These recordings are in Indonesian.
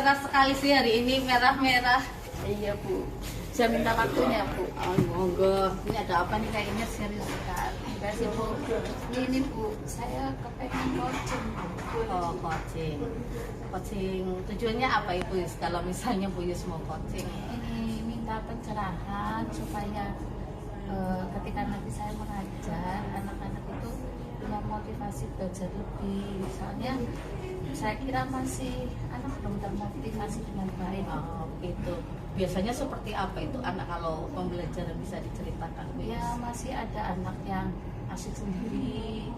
cerah sekali sih hari ini, merah-merah. Iya Bu, saya minta waktunya Bu. Oh, monggo. Ini ada apa nih, kayaknya serius sekali. Terima kasih Bu. Ini Bu, saya kepengen coaching Bu. Oh, coaching. Coaching tujuannya apa Ibu Yus kalau misalnya Bu Yus mau coaching? Ini minta pencerahan supaya ketika nanti saya mengajar anak-anak itu punya motivasi belajar lebih. Misalnya saya kira masih anak belum termotivasi dengan baik. Oh, itu. Biasanya seperti apa itu anak kalau pembelajaran bisa diceritakan Bu Yus? Ya masih ada anak yang asik sendiri,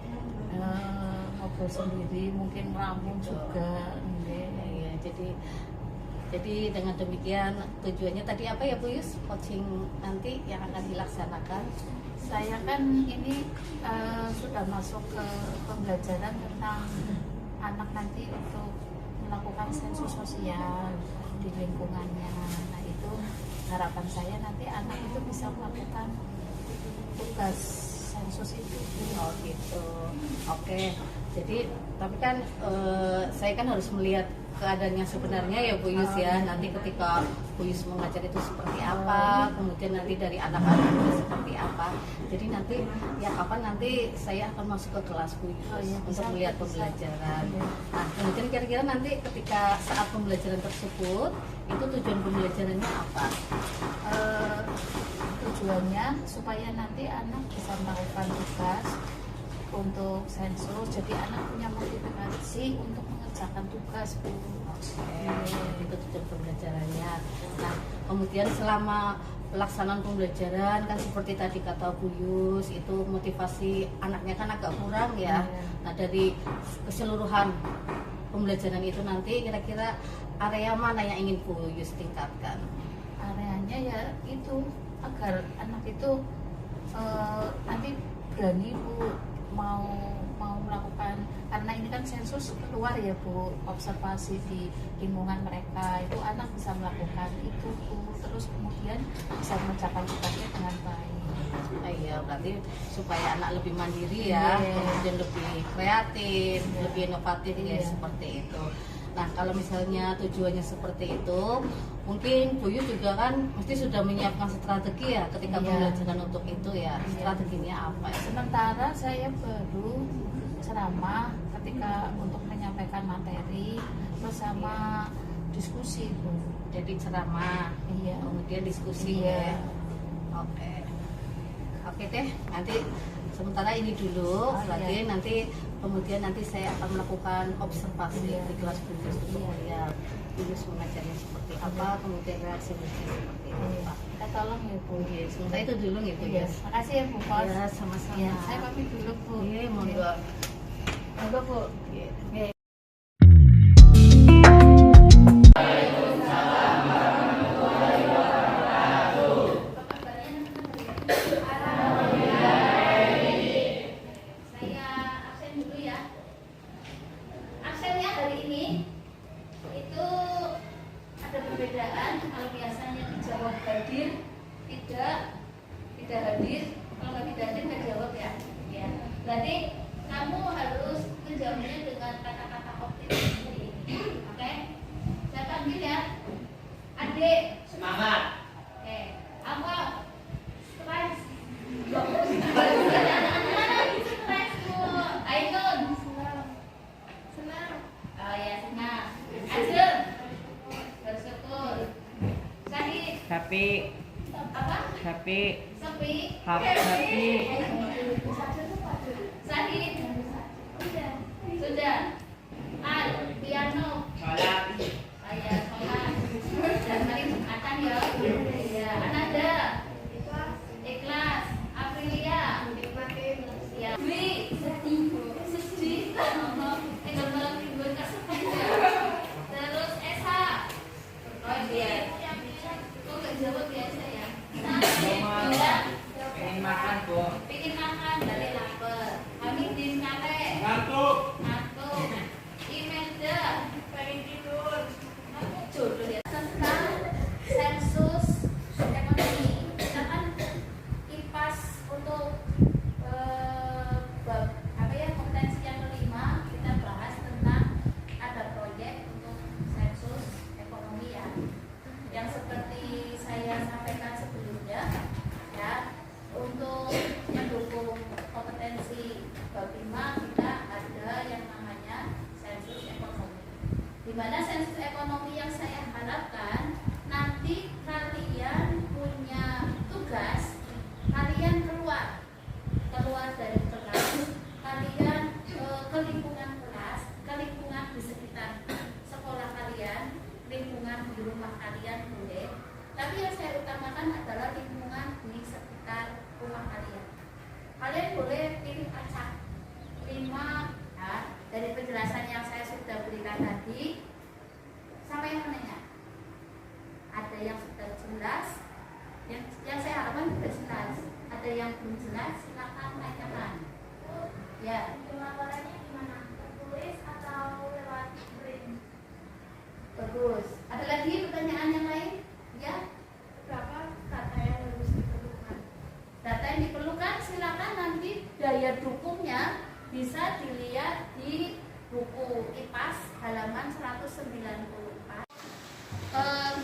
ngobrol sendiri, mungkin ngelamun juga. Ya, jadi dengan demikian tujuannya tadi apa ya Bu Yus? Coaching nanti yang akan dilaksanakan. Saya kan ini sudah masuk ke pembelajaran tentang anak nanti untuk melakukan sensus sosial di lingkungannya. Nah itu harapan saya nanti anak itu bisa melakukan tugas sensus itu. Oh gitu. Oke. Jadi tapi kan saya kan harus melihat keadaannya sebenarnya ya Bu Yus ya. Nanti ketika Bu Yus mengajar itu seperti apa, kemudian nanti dari anak-anak itu seperti apa. Jadi nanti ya kapan nanti saya akan masuk ke kelas Bu Yus untuk melihat pembelajaran. Nah, kemudian kira-kira nanti ketika saat pembelajaran tersebut itu tujuan pembelajarannya apa? Tujuannya supaya nanti anak bisa melakukan tugas untuk sensus, jadi anak punya motivasi untuk mengerjakan tugas Bu. Itu tujuan pembelajarannya. Nah, kemudian selama pelaksanaan pembelajaran kan seperti tadi kata Bu Yus, itu motivasi anaknya kan agak kurang ya. Nah, dari keseluruhan pembelajaran itu nanti kira-kira area mana yang ingin Bu Yus tingkatkan? Areanya ya itu agar anak itu nanti berani Bu mau melakukan, karena ini kan sensus keluar ya Bu, observasi di lingkungan mereka, itu anak bisa melakukan itu Bu, terus kemudian bisa mencapai tugasnya dengan baik. Iya, berarti supaya anak lebih mandiri ya, kemudian lebih kreatif, lebih inovatif ya seperti itu. Nah, kalau misalnya tujuannya seperti itu, mungkin Bu Yus juga kan mesti sudah menyiapkan strategi ya ketika pembelajaran untuk itu ya. Strateginya apa ya? Sementara saya baru ceramah ketika untuk menyampaikan materi bersama diskusi Bu. Jadi ceramah, kemudian diskusi ya. Oke. Oke deh, nanti sementara ini dulu, berarti nanti kemudian nanti saya akan melakukan observasi di kelas Bu Yus untuk melihat Bu Yus mengajarnya seperti apa, kemudian reaksi muridnya seperti apa. Kita tolong ya Bu. Sementara itu dulu ya Bu Yus. Makasih ya Bu Pos. Ya, sama-sama. Ya, saya pamit dulu Bu. Iya, monggo. Monggo Bu. Iya. Kalau biasanya dijawab hadir, tidak hadir, kalau nggak tidak hadir nggak jawab ya. Berarti kamu harus menjawabnya dengan kata-kata optimis seperti ini. Oke? Saya panggil ya. Adik. Semangat. Oke. Apa? Stres. Stres Bu. Ainun. Senang. Oh ya senang. Ajeng. Bersyukur. Sahid. Happy. Apa? Happy. Sepi. Happy. Sahid. Sudah. Al. Piano. Sholat. Saya sholat. Dan hari Jumatan ya. Ya. Ananda. Ikhlas. Aprilia. Ya. Dwi. Sedih. Tinggal malam mingguan kesepian. Terus Esa. Oh iya. Kok gak jawab biasa ya? Pengen makan, Bu. Bikin makan dari lapar. Hamidin kate. Ngantuk. Ngantuk. Imelda. Pengen tidur. Aku jodoh ya. Tentang sensus ekonomi. Kita kan kipas untuk bab apa ya, kompetensi yang kelima, kita bahas tentang ada proyek untuk sensus lingkungan di rumah kalian boleh, tapi yang saya utamakan adalah lingkungan di sekitar rumah kalian. Kalian boleh pilih acak 5 ya, dari penjelasan yang saya sudah berikan tadi. Sampai yang mananya? Ada yang sudah jelas, yang saya harapkan sudah jelas. Ada yang belum jelas, silakan tanyakan. Ya. Pelaporannya gimana? Tertulis atau lewat print? Bagus. Ada lagi pertanyaan yang lain? Ya. Berapa data yang harus diperlukan? Data yang diperlukan silakan nanti daya dukungnya bisa dilihat di buku IPAS halaman 194.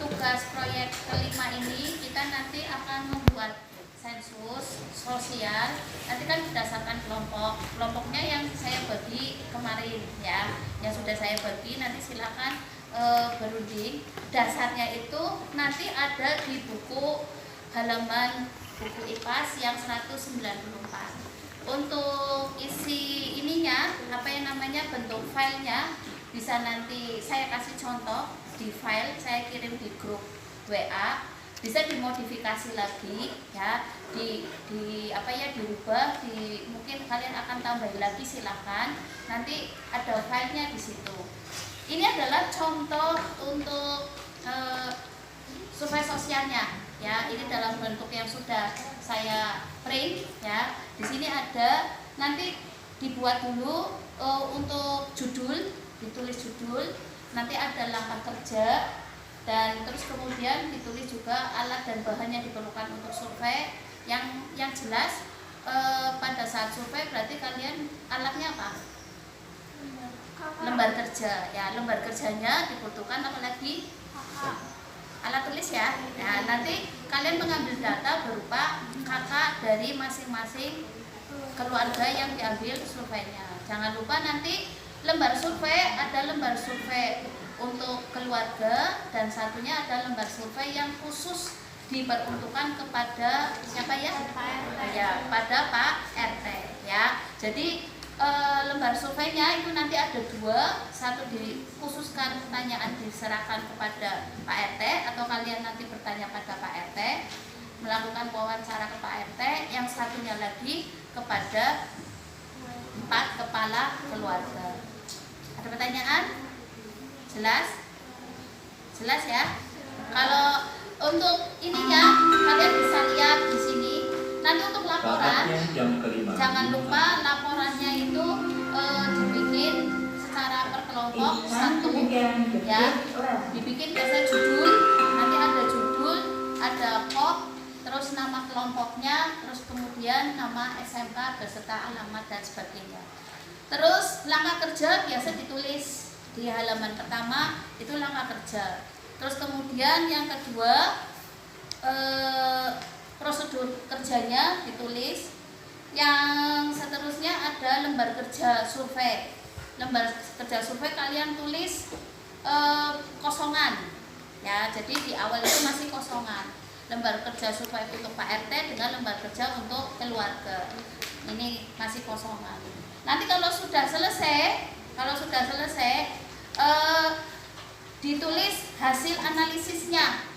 Tugas proyek kelima ini kita nanti akan membuat sensus sosial. Nanti kan berdasarkan kelompoknya yang saya bagi kemarin ya, yang sudah saya bagi, nanti silakan berunding. Dasarnya itu nanti ada di buku halaman buku IPAS yang 194. Untuk isi ininya, apa yang namanya bentuk filenya, bisa nanti saya kasih contoh di file, saya kirim di grup WA, bisa dimodifikasi lagi ya, dirubah, mungkin kalian akan tambahin lagi, silahkan. Nanti ada filenya di situ. Ini adalah contoh untuk survei sosialnya ya. Ini dalam bentuk yang sudah saya print ya. Di sini ada, nanti dibuat dulu untuk judul, ditulis judul, nanti ada langkah kerja, dan terus kemudian ditulis juga alat dan bahan yang diperlukan untuk survei yang jelas. Pada saat survei berarti kalian alatnya apa? Lembar kerja ya, lembar kerjanya dibutuhkan apalagi alat tulis ya. Nah, nanti kalian mengambil data berupa kakak dari masing-masing keluarga yang diambil surveinya. Jangan lupa nanti lembar survei, ada lembar survei untuk keluarga dan satunya ada lembar survei yang khusus diperuntukkan kepada siapa ya? Ya, pada Pak RT ya. Jadi lembar surveinya itu nanti ada 2, satu dikhususkan pertanyaan diserahkan kepada Pak RT atau kalian nanti bertanya pada Pak RT, melakukan wawancara ke Pak RT, yang satunya lagi kepada 4 kepala keluarga. Ada pertanyaan? Jelas? Jelas ya? Kalau untuk ininya kalian bisa lihat di sini. Nanti untuk laporan, jangan lupa laporannya itu dibikin secara per kelompok satu ya. Dibikin biasa judul, nanti ada judul, ada kop, terus nama kelompoknya, terus kemudian nama SMK beserta alamat dan sebagainya. Terus langkah kerja biasa ditulis di halaman pertama, itu langkah kerja. Terus kemudian yang kedua prosedur kerjanya ditulis. Yang seterusnya ada lembar kerja survei. Lembar kerja survei kalian tulis kosongan ya, jadi di awal itu masih kosongan. Lembar kerja survei untuk Pak RT dengan lembar kerja untuk keluarga, ini masih kosongan. Nanti kalau sudah selesai ditulis hasil analisisnya.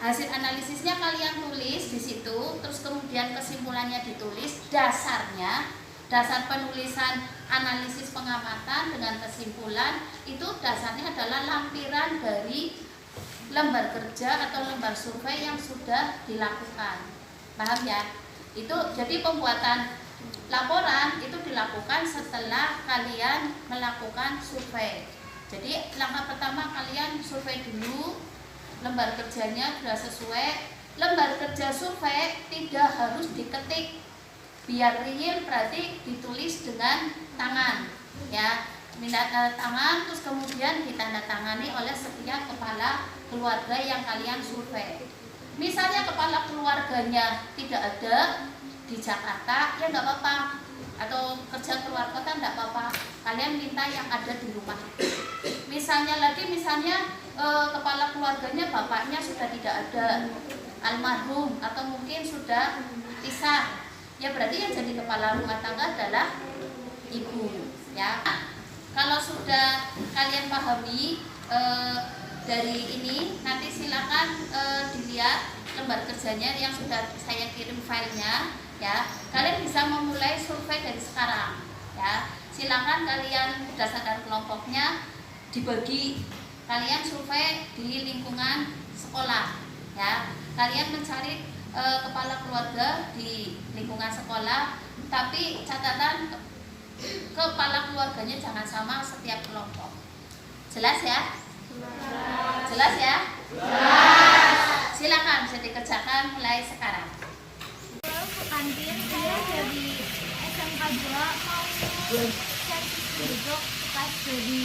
Hasil analisisnya kalian tulis di situ, terus kemudian kesimpulannya ditulis, dasarnya, dasar penulisan analisis pengamatan dengan kesimpulan itu dasarnya adalah lampiran dari lembar kerja atau lembar survei yang sudah dilakukan. Paham ya? Itu jadi pembuatan laporan itu dilakukan setelah kalian melakukan survei. Jadi langkah pertama kalian survei dulu, lembar kerjanya sudah sesuai. Lembar kerja survei tidak harus diketik, biar real berarti ditulis dengan tangan ya, minta tanda tangan, terus kemudian ditandatangani oleh setiap kepala keluarga yang kalian survei. Misalnya kepala keluarganya tidak ada di Jakarta, ya nggak apa-apa, atau kerja keluar kota nggak apa-apa, kalian minta yang ada di rumah. Misalnya kepala keluarganya bapaknya sudah tidak ada, almarhum, atau mungkin sudah pisah, ya berarti yang jadi kepala rumah tangga adalah ibu ya. Kalau sudah kalian pahami dari ini nanti silakan dilihat lembar kerjanya yang sudah saya kirim filenya ya. Kalian bisa memulai survei dari sekarang ya. Silakan kalian berdasarkan kelompoknya dibagi. Kalian survei di lingkungan sekolah ya. Kalian mencari kepala keluarga di lingkungan sekolah, tapi catatan kepala keluarganya jangan sama setiap kelompok. Jelas ya? Jelas ya? Silakan bisa dikerjakan mulai sekarang. Ke kantin, saya dari SMK 2 mau servis penduduk pas jadi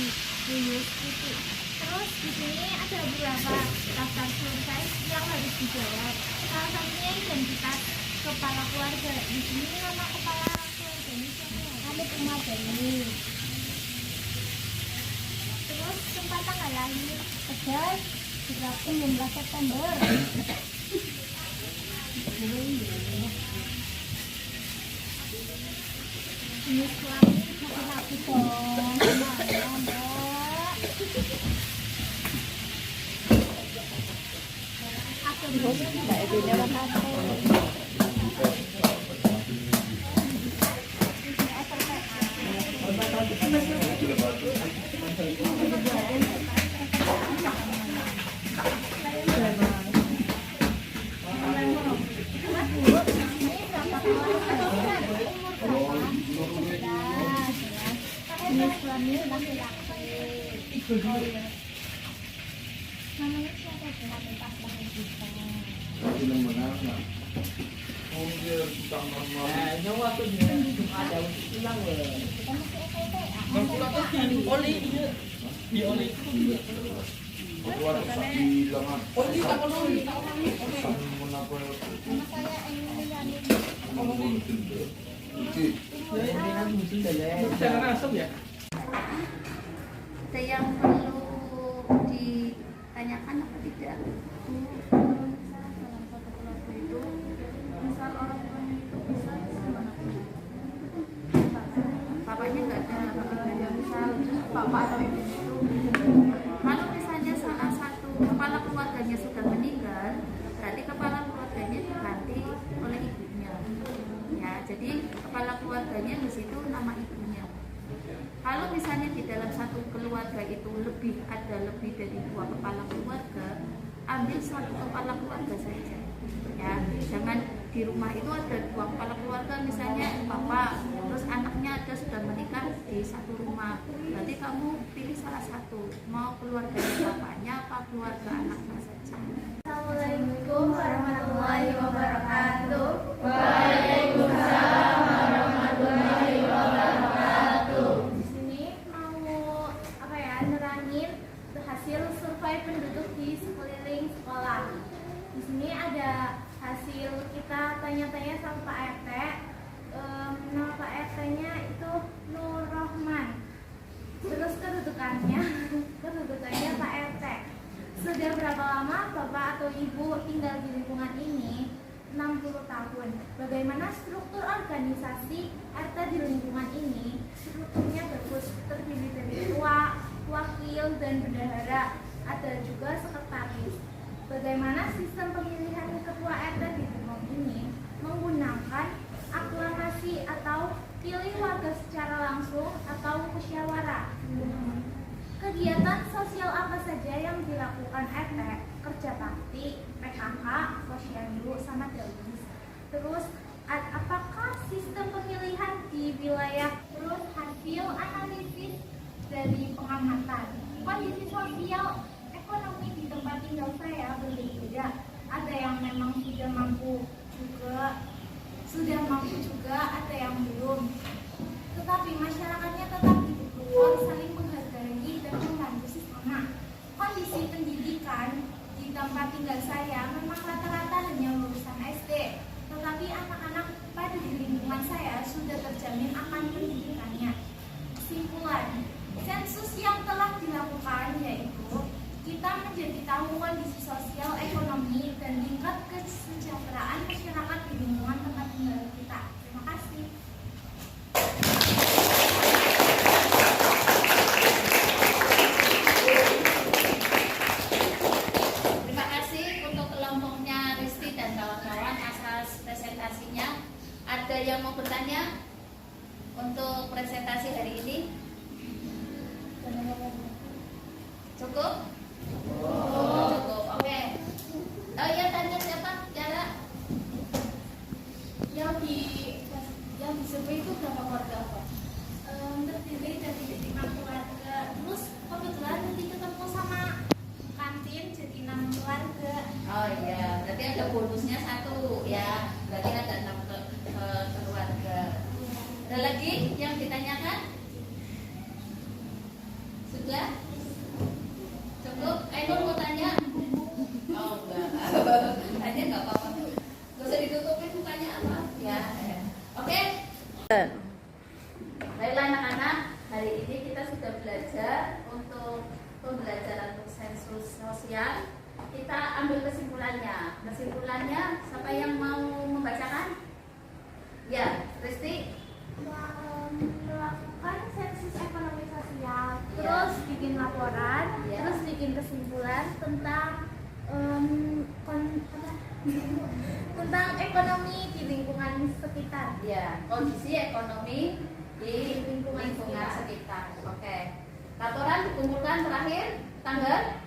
lulus gitu. Terus di sini ada beberapa daftar survei yang harus dijawab. Salah satunya identitas kepala keluarga. Di sini nama kepala keluarganya siapa? Kami Permadani. Terus tempat tanggal lahir Tegal 19 September. Jenis kelamin laki-laki dong. Gimana, Mbak? Aku dulu Mbak Edina jenis kelamin laki-laki. Namanya siapa? Identitas lahir kita. Nyawa tuh ada untuk pulang weh. Kita masih SMP. Pulang tuh di oli di oli. Oli tak oli. Nama saya Emiliani. Jangan asap ya. Ada yang perlu ditanyakan apa tidak? Dalam satu keluarga itu, misal orang tuanya itu bisa dimanapun. Bapaknya nggak ada. Ya, misal bapak atau ibu itu Kalau misalnya salah satu kepala keluarganya sudah meninggal, berarti kepala keluarganya diganti oleh ibunya. Ya, jadi kepala keluarganya di situ nama ibunya. Kalau misalnya di dalam satu keluarga itu ada lebih dari 2 kepala keluarga, ambil 1 kepala keluarga saja. Ya, jangan di rumah itu ada 2 kepala keluarga, misalnya bapak, terus anaknya ada sudah menikah di satu rumah. Berarti kamu pilih salah satu, mau keluarga bapaknya apa keluarga anaknya saja. Assalamualaikum warahmatullahi wabarakatuh. Di sini mau nerangin hasil survei penduduk di sekeliling sekolah. Di sini ada hasil kita tanya-tanya sama Pak RT. Nama Pak RT-nya itu Nur Rahman. Terus kedudukannya Pak RT. Sudah berapa lama Bapak atau Ibu tinggal di lingkungan ini? 60 tahun. Bagaimana struktur organisasi RT di lingkungan ini? Strukturnya bagus, terdiri dari ketua, wakil, dan bendahara. Ada juga sekretaris. Bagaimana sistem pemilihan ketua RT di lingkungan ini? Menggunakan aklamasi atau pilih warga secara langsung atau musyawarah. Kegiatan sosial apa saja yang dilakukan RT? Kerja bakti, PKK, posyandu, sama daus. Terus apakah sistem pemilihan di wilayah? Terus hasil analisis dari pengamatan kondisi sosial ekonomi di tempat tinggal saya berbeda. Ada yang memang sudah mampu juga, ada yang belum. Tetapi masyarakatnya tetap dibutuhkan saling menghargai dan membantu sesama. Kondisi pendidikan di tempat tinggal saya memang rata-rata hanya lulusan SD, tetapi anak-anak pada di lingkungan saya sudah terjamin akan pendidikannya. Kesimpulan, sensus yang telah dilakukan yaitu kita menjadi tahu kondisi sosial, ekonomi, dan tingkat kesejahteraan masyarakat di lingkungan tempat tinggal kita. Terima kasih. ya, berarti ada 6 keluarga. Ada lagi yang ditanyakan? Sudah? Cukup? Ainur mau tanya? Oh enggak. Tanya enggak apa-apa. Gak usah ditutupin mukanya apa? Ya. Oke. Baiklah anak-anak, hari ini kita sudah belajar untuk pembelajaran untuk sensus sosial. Kita ambil kesimpulannya. Kesimpulannya, siapa yang mau membacakan? Ya, Risti. Melakukan sensus ekonomi sosial, Ya. terus bikin laporan, Ya. terus bikin kesimpulan tentang tentang ekonomi di lingkungan sekitar. Ya, kondisi ekonomi di lingkungan sekitar. Oke. Laporan dikumpulkan terakhir tanggal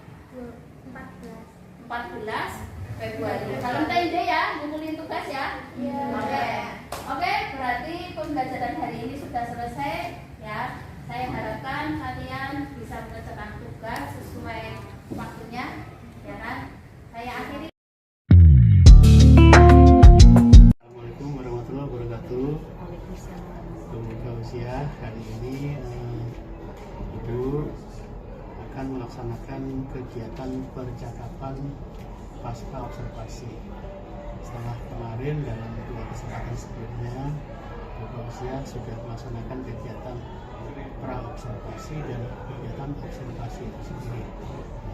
14 Februari. Valentine Day ya, ngumpulin tugas ya. Iya. Oke, berarti pembelajaran hari ini sudah selesai ya. Saya harapkan kalian bisa mengerjakan tugas sesuai waktunya, ya kan? Saya akhiri. Assalamualaikum warahmatullahi wabarakatuh. Pemuda usia hari ini Ibu akan melaksanakan kegiatan percakapan pasca observasi. Setelah kemarin dalam 2 kesempatan sebelumnya, Pemuda usia sudah melaksanakan kegiatan pra observasi dan kegiatan observasi itu sendiri.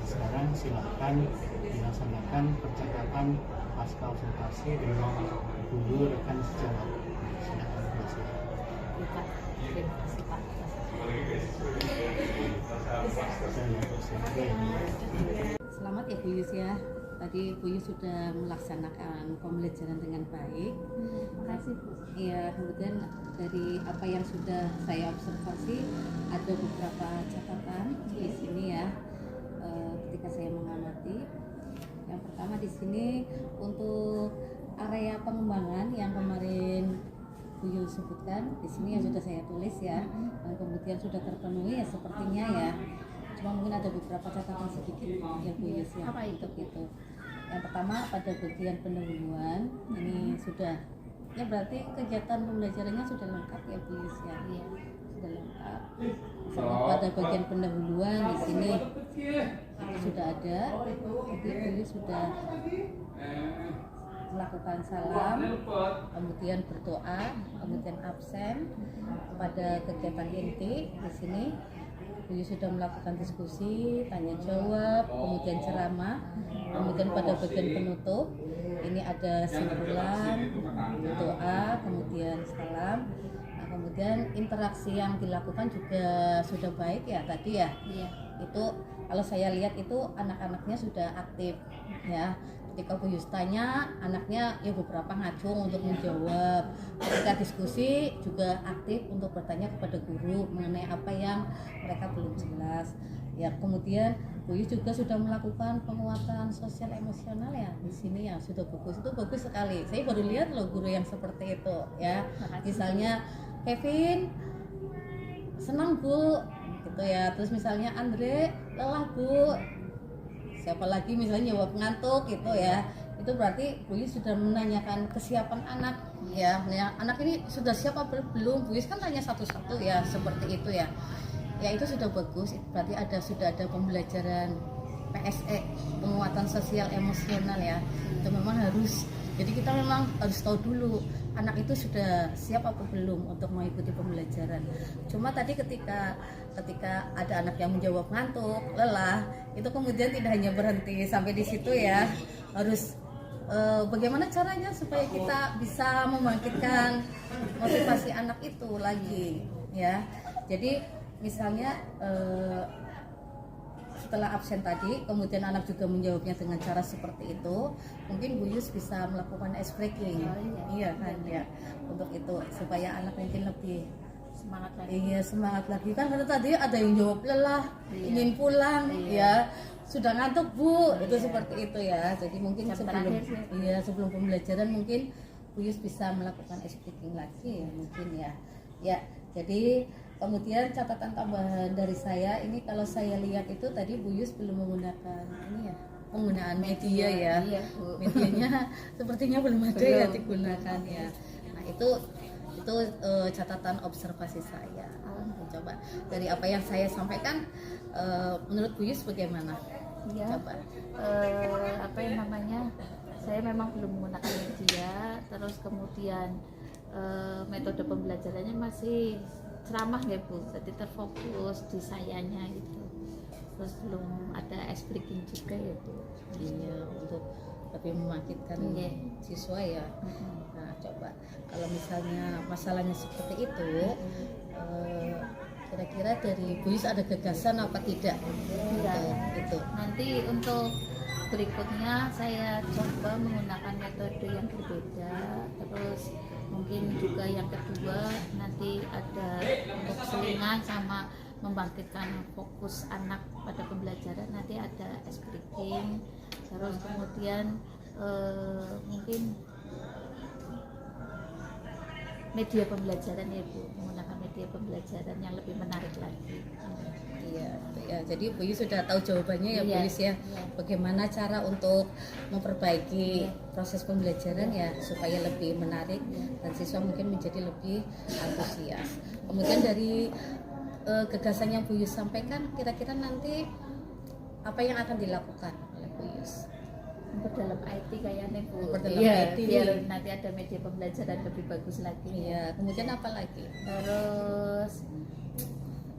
Sekarang silakan dilaksanakan percakapan pasca observasi dengan guru rekan sejawat. Silakan Bu Sia. Selamat ya Bu Yus ya. Tadi Bu Yus sudah melaksanakan pembelajaran dengan baik. Terima kasih Bu. Ya, kemudian dari apa yang sudah saya observasi ada beberapa catatan di sini ya. Ketika saya mengamati, yang pertama di sini untuk area pengembangan yang kemarin Bu Yus sebutkan, di sini yang sudah saya tulis ya, dan kemudian sudah terpenuhi ya sepertinya ya. Cuma mungkin ada beberapa catatan sedikit ya Bu Yus ya. Apa itu? Gitu. Yang pertama pada bagian pendahuluan ini sudah ya, berarti kegiatan pembelajarannya sudah lengkap ya Bu Yus ya. Iya, sudah lengkap. Misalnya pada bagian pendahuluan di sini itu sudah ada. Jadi Bu Yus sudah melakukan salam, kemudian berdoa, kemudian absen. Pada kegiatan inti di sini Bu Yus sudah melakukan diskusi, tanya jawab, kemudian ceramah, kemudian pada bagian penutup ini ada simpulan, doa, kemudian salam. Nah, kemudian interaksi yang dilakukan juga sudah baik ya tadi ya. Iya. Itu kalau saya lihat itu anak-anaknya sudah aktif ya. Ketika Bu Yus tanya, anaknya ya beberapa ngacung untuk menjawab. Ketika diskusi juga aktif untuk bertanya kepada guru mengenai apa yang mereka belum jelas. Ya, kemudian Bu Yus juga sudah melakukan penguatan sosial emosional ya di sini ya, sudah bagus. Itu bagus sekali. Saya baru lihat loh guru yang seperti itu ya. Misalnya Kevin senang Bu gitu ya. Terus misalnya Andre lelah Bu. Siapa lagi misalnya jawab ngantuk gitu ya, itu berarti Bu Yus sudah menanyakan kesiapan anak ya. Nah, anak ini sudah siap apa belum? Bu Yus kan tanya satu-satu ya, seperti itu ya. Ya itu sudah bagus, berarti sudah ada pembelajaran PSE, penguatan sosial emosional ya. Itu memang harus, jadi kita memang harus tahu dulu anak itu sudah siap apa belum untuk mengikuti pembelajaran. Cuma tadi ketika ada anak yang menjawab ngantuk, lelah, itu kemudian tidak hanya berhenti sampai di situ ya, harus bagaimana caranya supaya kita bisa membangkitkan motivasi anak itu lagi ya. Jadi misalnya setelah absen tadi, kemudian anak juga menjawabnya dengan cara seperti itu, mungkin Bu Yus bisa melakukan ice breaking, iya kan ya, untuk itu supaya anak mungkin lebih Semangat lagi. iya semangat lagi kan, karena tadi ada yang jawab lelah, ingin pulang, ya sudah ngantuk Bu, itu seperti itu ya. Jadi mungkin sebelum pembelajaran mungkin Bu Yus bisa melakukan ice breaking lagi ya mungkin ya. Ya, jadi kemudian catatan tambahan dari saya ini, kalau saya lihat itu tadi Bu Yus belum menggunakan ini ya, penggunaan media ya. Iya, Bu. Medianya sepertinya belum ada Belum. yang digunakan ya. Nah itu catatan observasi saya. Coba dari apa yang saya sampaikan, menurut Bu Yus bagaimana? Ya, Coba. apa yang namanya, saya memang belum menggunakan media, terus kemudian metode pembelajarannya masih ceramah ya Bu, jadi terfokus di sayanya itu, terus belum ada ice breaking juga ya Bu. Iya, untuk lebih membangkitkan Iya. siswa ya. Nah coba kalau misalnya masalahnya seperti itu, kira-kira dari Bu Yus ada gagasan apa tidak? Iya. Itu. Nanti untuk berikutnya saya coba menggunakan metode yang berbeda, terus mungkin juga yang kedua nanti ada untuk selingan sama membangkitkan fokus anak pada pembelajaran, nanti ada ice breaking, terus kemudian mungkin media pembelajaran ya Bu, menggunakan media pembelajaran yang lebih menarik lagi. Iya, ya. Jadi Bu Yus sudah tahu jawabannya ya Bu Iya, Yus ya. iya. Bagaimana cara untuk memperbaiki Iya. proses pembelajaran ya supaya lebih menarik Iya. dan siswa mungkin menjadi lebih antusias. Kemudian dari gagasan yang Bu Yus sampaikan, kira-kira nanti apa yang akan dilakukan oleh Bu Yus? Memperdalam IT kayaknya Bu. Memperdalam Iya, IT. biar nanti ada media pembelajaran lebih bagus lagi. Iya, kemudian apa lagi? Terus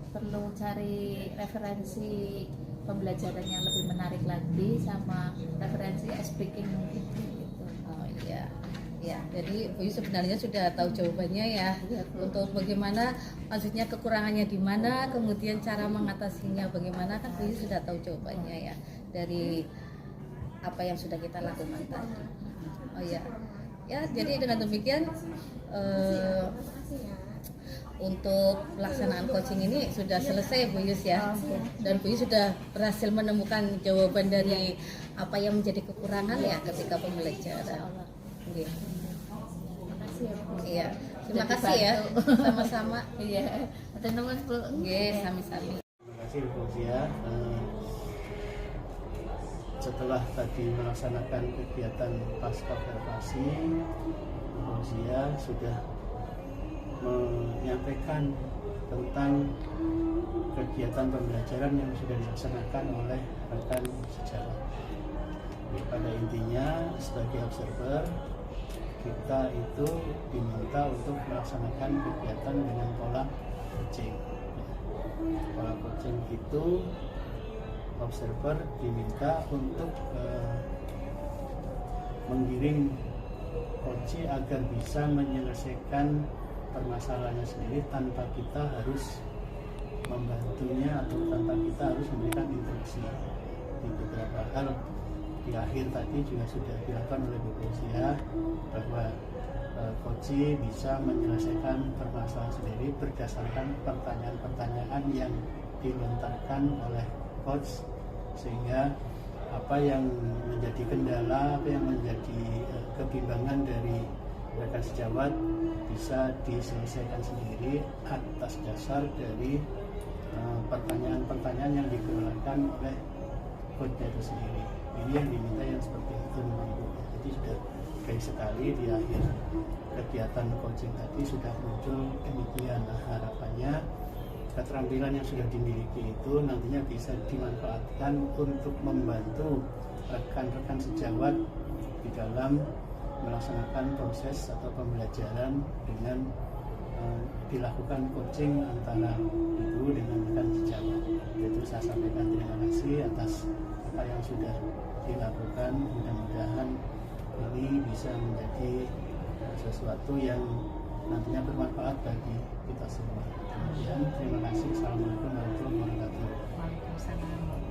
perlu cari referensi pembelajaran yang lebih menarik lagi, sama referensi speaking mungkin gitu. Oh iya. Ya, jadi Bu Yus sebenarnya sudah tahu jawabannya ya. Iya, Bu. Untuk bagaimana, maksudnya kekurangannya di mana, kemudian cara mengatasinya bagaimana, kan Bu Yus sudah tahu jawabannya ya dari apa yang sudah kita lakukan tadi. Oh iya. Ya, jadi dengan demikian untuk pelaksanaan coaching ini sudah selesai Bu Yus ya. Dan Bu Yus sudah berhasil menemukan jawaban dari apa yang menjadi kekurangan ya ketika pembelajaran. Oke. Terima kasih ya Bu. Iya, terima Sudah kasih ya. dibantu. Sama-sama. Iya, ada nuwun Bu. Oke, sami-sami. Terima kasih Bu Fauzia. Setelah tadi melaksanakan kegiatan pasca observasi, Bu Fauzia sudah menyampaikan tentang kegiatan pembelajaran yang sudah dilaksanakan oleh rekan sejawat. Jadi, pada intinya sebagai observer kita itu diminta untuk melaksanakan kegiatan dengan pola coaching. Pola coaching itu observer diminta untuk menggiring coach agar bisa menyelesaikan permasalahannya sendiri tanpa kita harus membantunya atau tanpa kita harus memberikan instruksi. Di beberapa hal di akhir tadi juga sudah dilakukan oleh Bu Fauzia bahwa coach bisa menyelesaikan permasalahan sendiri berdasarkan pertanyaan-pertanyaan yang dilontarkan oleh coach, sehingga apa yang menjadi kendala, apa yang menjadi kebimbangan dari rekan sejawat bisa diselesaikan sendiri atas dasar dari pertanyaan-pertanyaan yang dikeluarkan oleh coachnya itu sendiri. Ini yang diminta yang seperti itu memang Bu. Jadi sudah baik sekali di akhir kegiatan coaching tadi sudah muncul demikian. Nah, harapannya keterampilan yang sudah dimiliki itu nantinya bisa dimanfaatkan untuk membantu rekan-rekan sejawat di dalam melaksanakan proses atau pembelajaran dengan dilakukan coaching antara guru dengan rekan sejawat. Itu saya sampaikan terima kasih atas apa yang sudah dilakukan. Mudah-mudahan ini bisa menjadi sesuatu yang nantinya bermanfaat bagi kita semua. Kemudian terima kasih. Assalamualaikum warahmatullahi wabarakatuh. Waalaikumsalam.